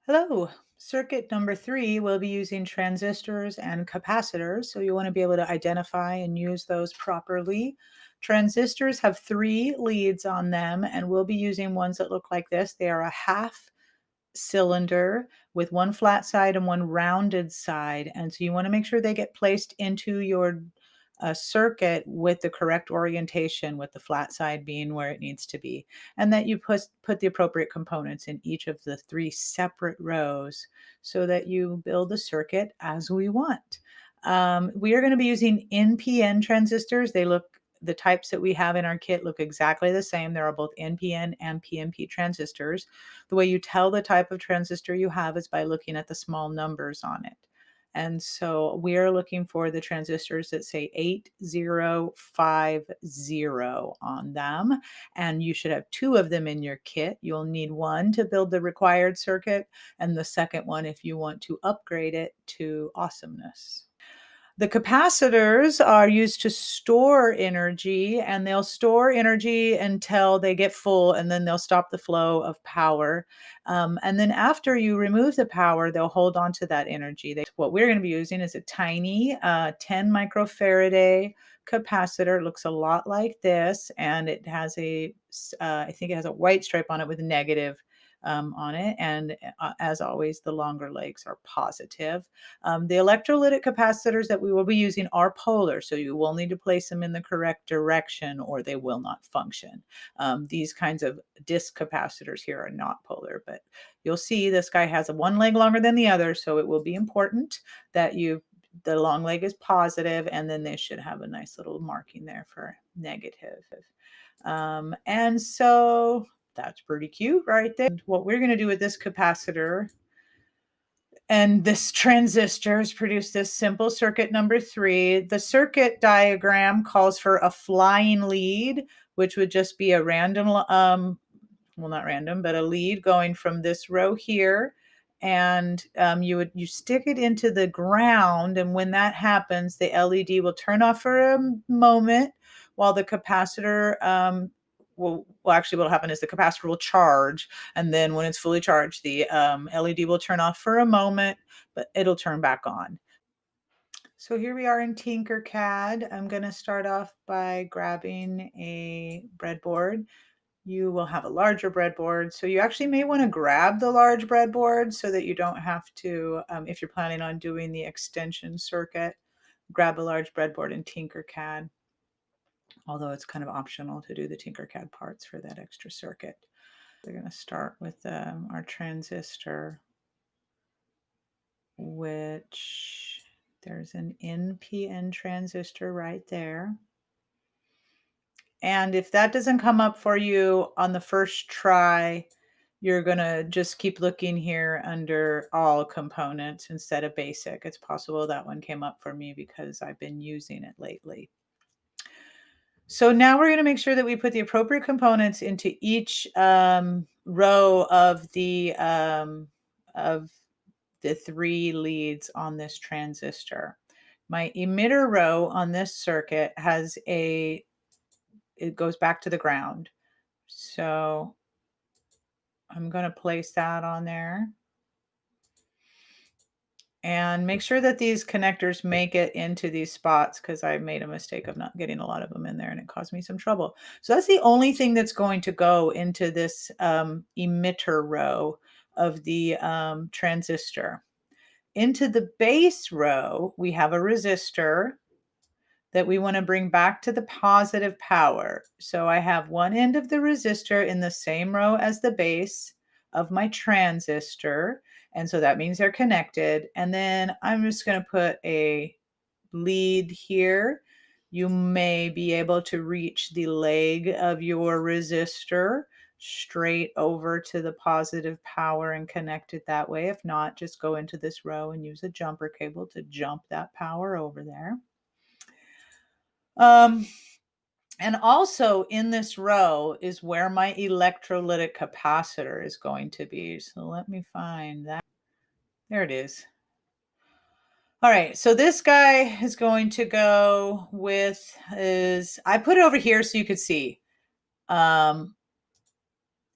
Hello. Circuit number 3 will be using transistors and capacitors, so you want to be able to identify and use those properly. Transistors have 3 leads on them, and we'll be using ones that look like this. They are a half cylinder with one flat side and one rounded side, and so you want to make sure they get placed into your circuit with the correct orientation, with the flat side being where it needs to be, and that you put the appropriate components in each of the 3 separate rows so that you build the circuit as we want. We are going to be using NPN transistors. The types that we have in our kit look exactly the same. There are both NPN and PNP transistors. The way you tell the type of transistor you have is by looking at the small numbers on it. And so we are looking for the transistors that say 8050 on them. And you should have 2 of them in your kit. You'll need one to build the required circuit, and the second one if you want to upgrade it to awesomeness. The capacitors are used to store energy, and they'll store energy until they get full, and then they'll stop the flow of power. And then after you remove the power, they'll hold on to that energy. What we're going to be using is a tiny 10 microfarad capacitor. It looks a lot like this, and it has I think it has a white stripe on it with a negative on it. And as always, the longer legs are positive. The electrolytic capacitors that we will be using are polar, so you will need to place them in the correct direction or they will not function. These kinds of disc capacitors here are not polar, but you'll see this guy has one leg longer than the other, so it will be important that the long leg is positive, and then they should have a nice little marking there for negative. And so that's pretty cute right there. And what we're going to do with this capacitor and this transistor has produced this simple circuit number 3. The circuit diagram calls for a flying lead, which would just be a random, well, not random, but a lead going from this row here. And you stick it into the ground, and when that happens, the LED will turn off for a moment while the capacitor actually what'll happen is the capacitor will charge, and then when it's fully charged, the LED will turn off for a moment, but it'll turn back on. So here we are in Tinkercad. I'm going to start off by grabbing a breadboard. You will have a larger breadboard, so you actually may want to grab the large breadboard so that you don't have to, if you're planning on doing the extension circuit, grab a large breadboard in Tinkercad, although it's kind of optional to do the Tinkercad parts for that extra circuit. We're going to start with our transistor, which there's an NPN transistor right there. And if that doesn't come up for you on the first try, you're going to just keep looking here under all components instead of basic. It's possible that one came up for me because I've been using it lately. So now we're going to make sure that we put the appropriate components into each row of the 3 leads on this transistor. My emitter row on this circuit it goes back to the ground. So I'm going to place that on there. And make sure that these connectors make it into these spots, because I made a mistake of not getting a lot of them in there and it caused me some trouble. So that's the only thing that's going to go into this emitter row of the transistor. Into the base row, we have a resistor that we want to bring back to the positive power. So I have one end of the resistor in the same row as the base of my transistor. And so that means they're connected. And then I'm just going to put a lead here. You may be able to reach the leg of your resistor straight over to the positive power and connect it that way. If not, just go into this row and use a jumper cable to jump that power over there. And also in this row is where my electrolytic capacitor is going to be. So let me find that. There it is. All right, so this guy is going to go with I put it over here so you could see. And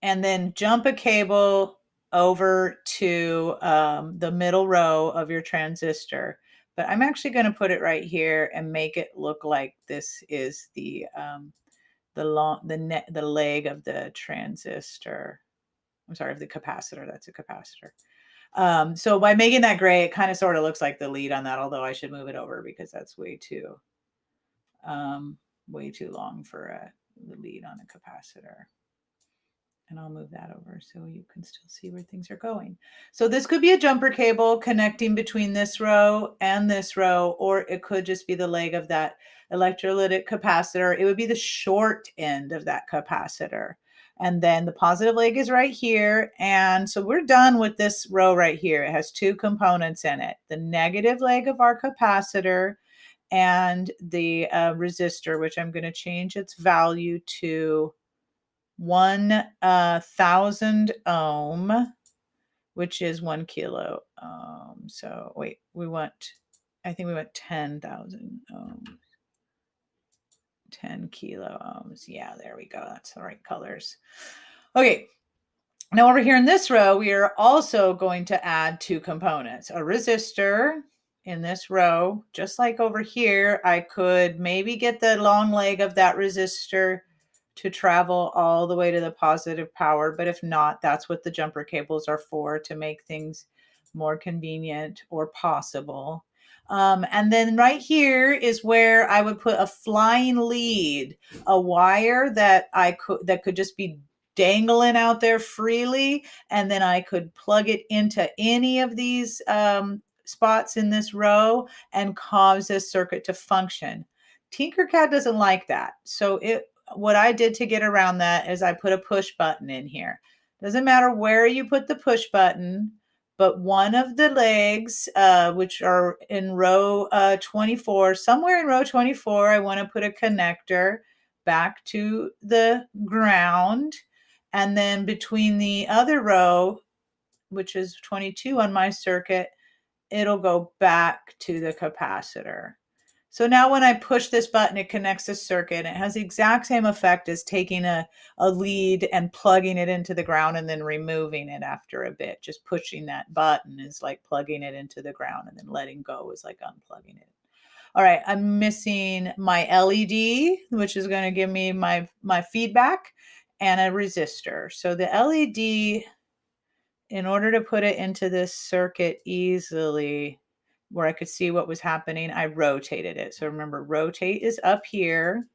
then jump a cable over to the middle row of your transistor. But I'm actually going to put it right here and make it look like this is the leg of the transistor. I'm sorry, of the capacitor. That's a capacitor. So by making that gray, it kind of sort of looks like the lead on that, although I should move it over because that's way too long for the lead on a capacitor. And I'll move that over so you can still see where things are going. So this could be a jumper cable connecting between this row and this row, or it could just be the leg of that electrolytic capacitor. It would be the short end of that capacitor. And then the positive leg is right here. And so we're done with this row right here. It has two components in it, the negative leg of our capacitor and the resistor, which I'm going to change its value to 1,000 ohm, which is 1 kilo ohm. So wait, I think we want 10,000 ohms. 10 kilo ohms. Yeah, there we go. That's the right colors. Okay. Now over here in this row, we are also going to add two components, a resistor in this row. Just like over here, I could maybe get the long leg of that resistor to travel all the way to the positive power. But if not, that's what the jumper cables are for, to make things more convenient or possible. And then right here is where I would put a flying lead, a wire that could just be dangling out there freely, and then I could plug it into any of these spots in this row and cause this circuit to function. Tinkercad doesn't like that. So what I did to get around that is I put a push button in here. Doesn't matter where you put the push button, but one of the legs, which are in row 24, somewhere in row 24, I want to put a connector back to the ground. And then between the other row, which is 22 on my circuit, it'll go back to the capacitor. So now when I push this button, it connects the circuit. It has the exact same effect as taking a lead and plugging it into the ground and then removing it after a bit. Just pushing that button is like plugging it into the ground, and then letting go is like unplugging it. All right, I'm missing my LED, which is going to give me my feedback, and a resistor. So the LED, in order to put it into this circuit easily, where I could see what was happening, I rotated it. So remember, rotate is up here.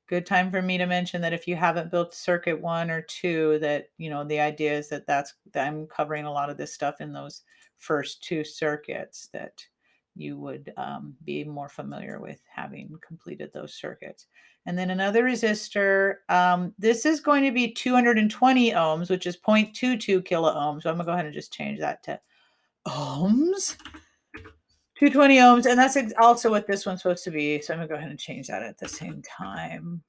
Good time for me to mention that if you haven't built circuit 1 or 2, that, the idea is that I'm covering a lot of this stuff in those first 2 circuits, that you would be more familiar with having completed those circuits. And then another resistor, this is going to be 220 ohms, which is 0.22 kilo ohms. So I'm gonna go ahead and just change that to ohms. 220 ohms, and that's also what this one's supposed to be. So I'm gonna go ahead and change that at the same time.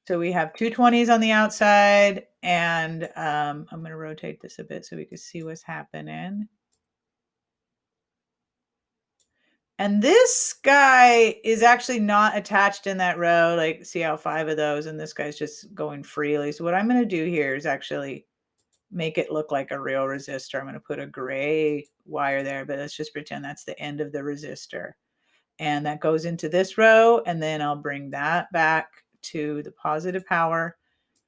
So we have 220s on the outside, and I'm going to rotate this a bit so we can see what's happening. And this guy is actually not attached in that row. Like, see how 5 of those, and this guy's just going freely. So what I'm going to do here is actually make it look like a real resistor. I'm going to put a gray wire there, but let's just pretend that's the end of the resistor. And that goes into this row, and then I'll bring that back to the positive power.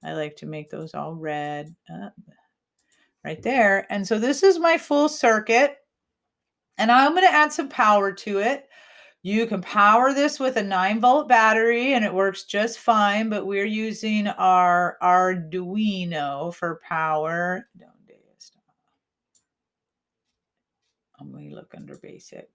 I like to make those all red right there. And so this is my full circuit, and I'm going to add some power to it. You can power this with a 9-volt battery and it works just fine, but we're using our Arduino for power. I'm going to look under basic.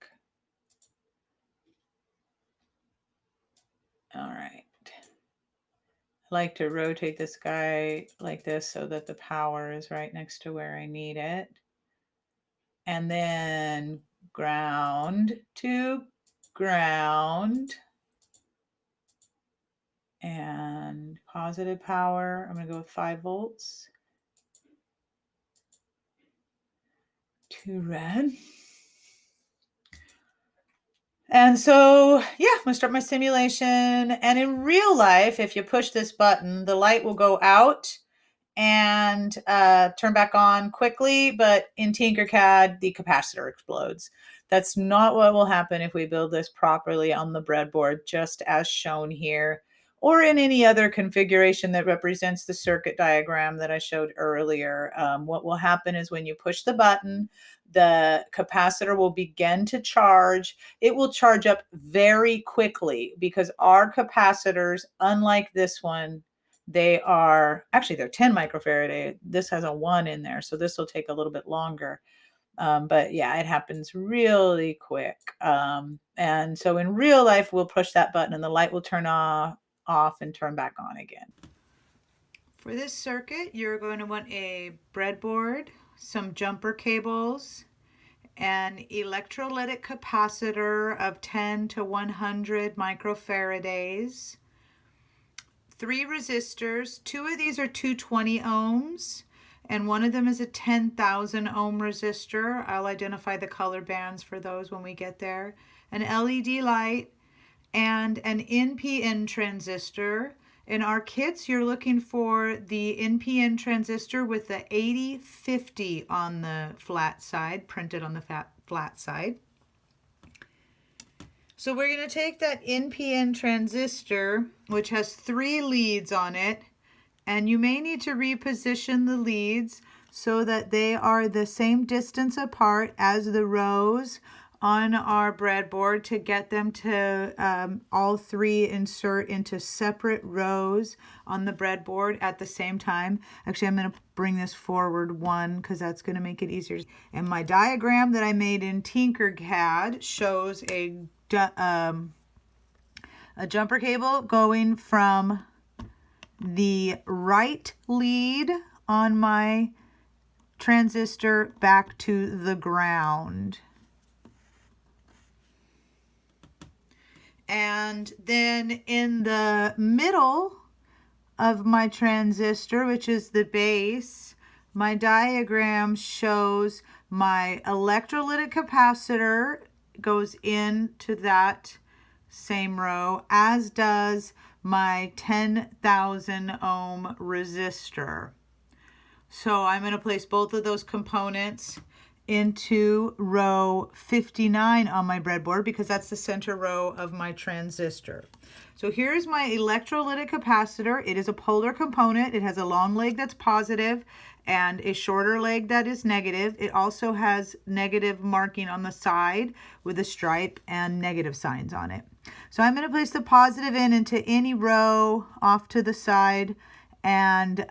All right. I like to rotate this guy like this so that the power is right next to where I need it. And then ground to ground. And positive power, I'm going to go with 5 volts. To red. And so, yeah, I'm going to start my simulation. And in real life, if you push this button, the light will go out and turn back on quickly, but in Tinkercad, the capacitor explodes. That's not what will happen if we build this properly on the breadboard, just as shown here, or in any other configuration that represents the circuit diagram that I showed earlier. What will happen is when you push the button, the capacitor will begin to charge. It will charge up very quickly because our capacitors, unlike this one, they're 10 microfarad. This has a 1 in there, so this will take a little bit longer. But yeah, it happens really quick. And so in real life, we'll push that button and the light will turn off and turn back on again. For this circuit, you're going to want a breadboard, some jumper cables, an electrolytic capacitor of 10 to 100 microfarads, 3 resistors. 2 of these are 220 ohms, and one of them is a 10,000 ohm resistor. I'll identify the color bands for those when we get there. An LED light and an NPN transistor. In our kits, you're looking for the NPN transistor with the 8050 on the flat side, printed on the flat side. So we're going to take that NPN transistor, which has 3 leads on it, and you may need to reposition the leads so that they are the same distance apart as the rows on our breadboard to get them to all 3 insert into separate rows on the breadboard at the same time. Actually, I'm going to bring this forward 1 because that's going to make it easier. And my diagram that I made in Tinkercad shows a jumper cable going from the right lead on my transistor back to the ground. And then in the middle of my transistor, which is the base, my diagram shows my electrolytic capacitor goes into that same row, as does my 10,000 ohm resistor. So I'm going to place both of those components into row 59 on my breadboard because that's the center row of my transistor. So here's my electrolytic capacitor. It is a polar component. It has a long leg that's positive and a shorter leg that is negative. It also has negative marking on the side with a stripe and negative signs on it. So I'm going to place the positive into any row off to the side and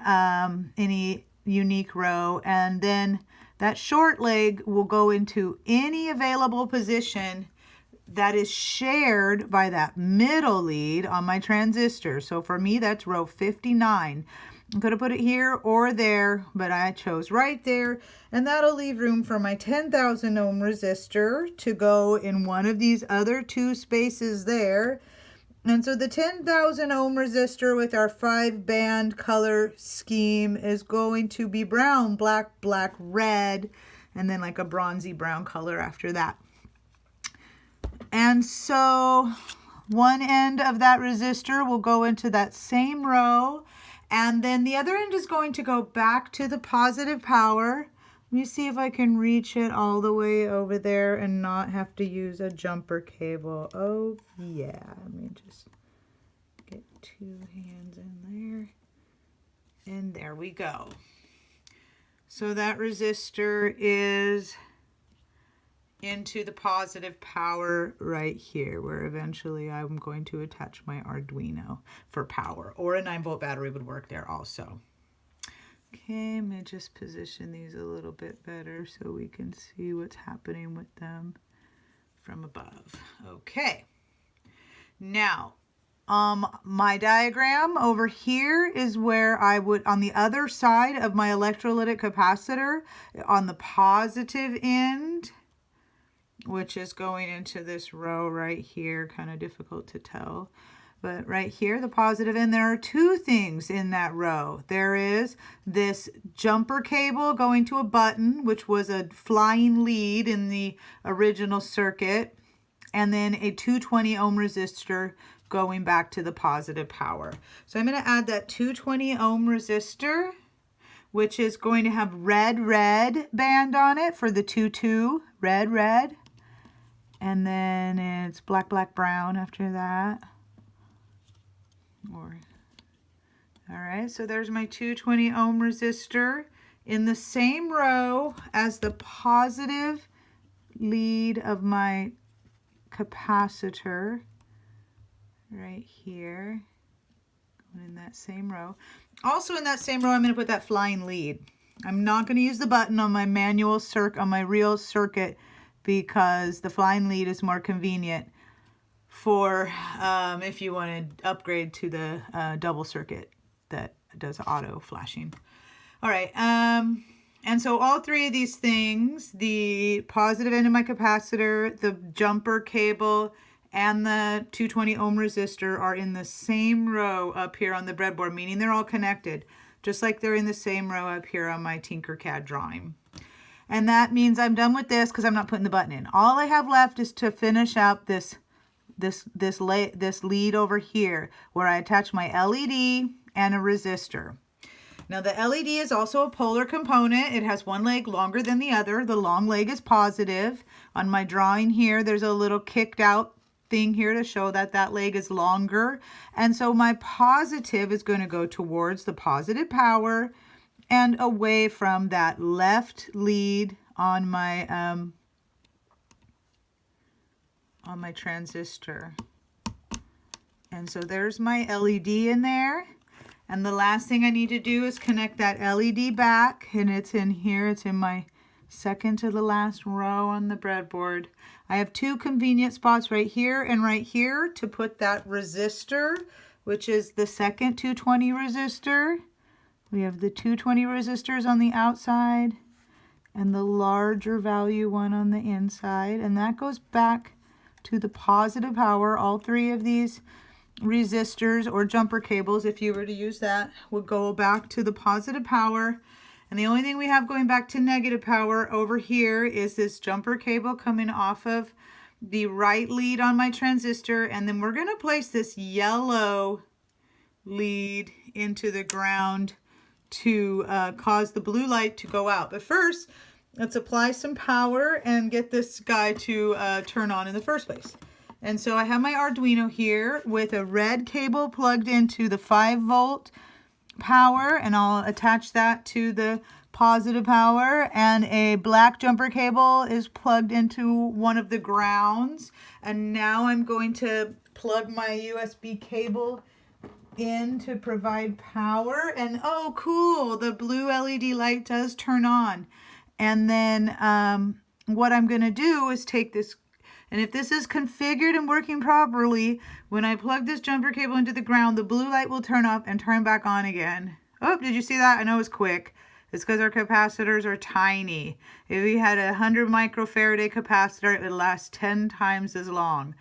any unique row, and then that short leg will go into any available position that is shared by that middle lead on my transistor. So for me, that's row 59. I'm going to put it here or there, but I chose right there, and that'll leave room for my 10,000 ohm resistor to go in one of these other 2 spaces there. And so the 10,000 ohm resistor with our 5-band color scheme is going to be brown, black, black, red, and then like a bronzy brown color after that. And so one end of that resistor will go into that same row, and then the other end is going to go back to the positive power. Let me see if I can reach it all the way over there and not have to use a jumper cable. Oh yeah, let me just get 2 hands in there. And there we go. So that resistor is into the positive power right here, where eventually I'm going to attach my Arduino for power, or a 9-volt battery would work there also. Okay, I'm going to just position these a little bit better so we can see what's happening with them from above. Okay, now my diagram over here is where I would, on the other side of my electrolytic capacitor, on the positive end, which is going into this row right here, kind of difficult to tell. But right here, the positive end, there are 2 things in that row. There is this jumper cable going to a button, which was a flying lead in the original circuit, and then a 220 ohm resistor going back to the positive power. So I'm going to add that 220 ohm resistor which is going to have red band on it for the 2-2, red. And then it's black, brown after that. All right, so there's my 220 ohm resistor in the same row as the positive lead of my capacitor right here. In that same row. Also in that same row, I'm going to put that flying lead. I'm not going to use the button on my manual on my real circuit because the flying lead is more convenient for if you want to upgrade to the double circuit that does auto flashing. All right, and so all three of these things, the positive end of my capacitor, the jumper cable, and the 220 ohm resistor are in the same row up here on the breadboard, meaning they're all connected, just like they're in the same row up here on my Tinkercad drawing. And that means I'm done with this because I'm not putting the button in. All I have left is to finish out this lead over here where I attach my LED and a resistor. Now the LED is also a polar component. It has one leg longer than the other. The long leg is positive. On my drawing here, there's a little kicked out thing here to show that that leg is longer. And so my positive is going to go towards the positive power and away from that left lead on my transistor. And so there's my LED in there. And the last thing I need to do is connect that LED back, and it's in here. It's in my second to the last row on the breadboard. I have two convenient spots right here and right here to put that resistor, which is the second 220 resistor. We have the 220 resistors on the outside and the larger value one on the inside, and that goes back to the positive power. All three of these resistors or jumper cables, if you were to use that, would go back to the positive power. And the only thing we have going back to negative power over here is this jumper cable coming off of the right lead on my transistor. And then we're going to place this yellow lead into the ground to cause the blue light to go out. But first, let's apply some power and get this guy to turn on in the first place. And so I have my Arduino here with a red cable plugged into the 5-volt power, and I'll attach that to the positive power, and a black jumper cable is plugged into one of the grounds. And now I'm going to plug my USB cable in to provide power, and oh cool, the blue LED light does turn on. And then what I'm going to do is take this, and if this is configured and working properly, when I plug this jumper cable into the ground, the blue light will turn up and turn back on again. Oh, did you see that? I know it's quick. It's because our capacitors are tiny. If we had a 100 microfarad capacitor, it would last 10 times as long.